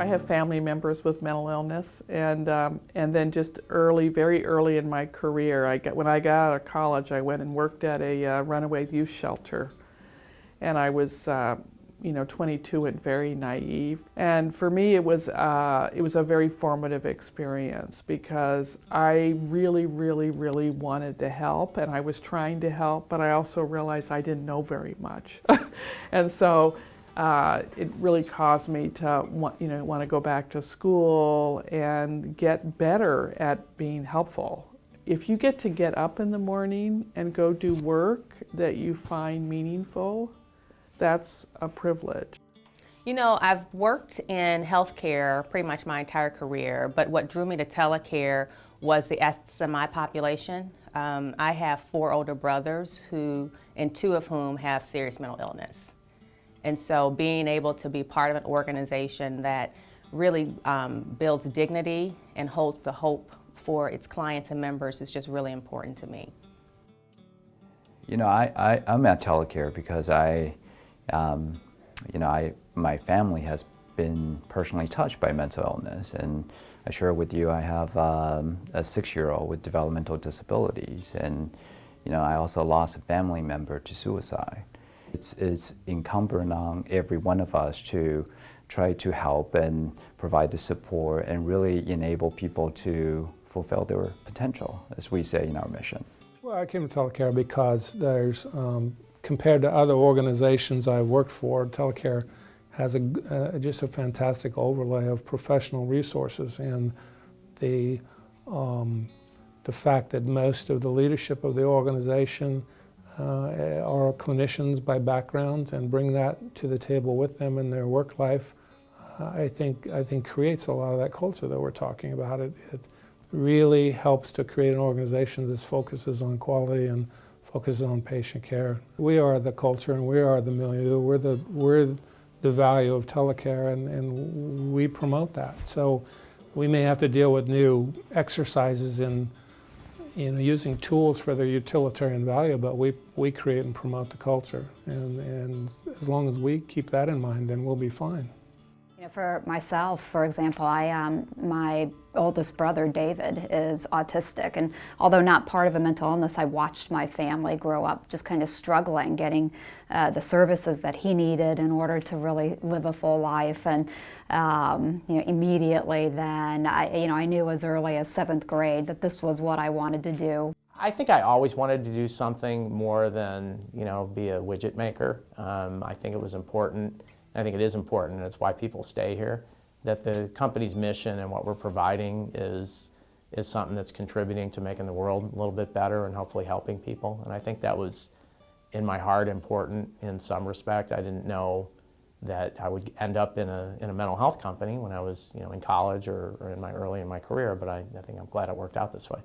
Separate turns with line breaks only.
I have family members with mental illness, and then just very early in my career, when I got out of college, I went and worked at a runaway youth shelter, and I was 22 and very naive. And for me, it was a very formative experience because I really, really, really wanted to help, and I was trying to help, but I also realized I didn't know very much. And so it really caused me to want to go back to school and get better at being helpful. If you get to get up in the morning and go do work that you find meaningful, that's a privilege.
You know, I've worked in healthcare pretty much my entire career, but what drew me to Telecare was the SMI population. I have 4 older brothers and 2 of whom have serious mental illness. And so being able to be part of an organization that really builds dignity and holds the hope for its clients and members is just really important to me.
You know, I'm at Telecare because my family has been personally touched by mental illness, and I share with you I have a 6-year-old with developmental disabilities, and I also lost a family member to suicide. It's incumbent on every one of us to try to help and provide the support and really enable people to fulfill their potential, as we say in our mission.
Well, I came to Telecare because there's compared to other organizations I've worked for, Telecare has just a fantastic overlay of professional resources, and the fact that most of the leadership of the organization are clinicians by background and bring that to the table with them in their work life, I think creates a lot of that culture that we're talking about. It really helps to create an organization that focuses on quality and focuses on patient care. We are the culture and we are the milieu. We're the value of Telecare, and we promote that. So we may have to deal with new exercises in using tools for their utilitarian value, but we create and promote the culture. And as long as we keep that in mind, then we'll be fine.
For myself, for example, my oldest brother, David, is autistic, and although not part of a mental illness, I watched my family grow up just kind of struggling, getting the services that he needed in order to really live a full life. And immediately then, I knew as early as 7th grade that this was what I wanted to do.
I think I always wanted to do something more than, be a widget maker. I think it was important. I think it is important, and it's why people stay here, that the company's mission and what we're providing is something that's contributing to making the world a little bit better and hopefully helping people. And I think that was, in my heart, important in some respect. I didn't know that I would end up in a mental health company when I was in college or early in my career, but I think I'm glad it worked out this way.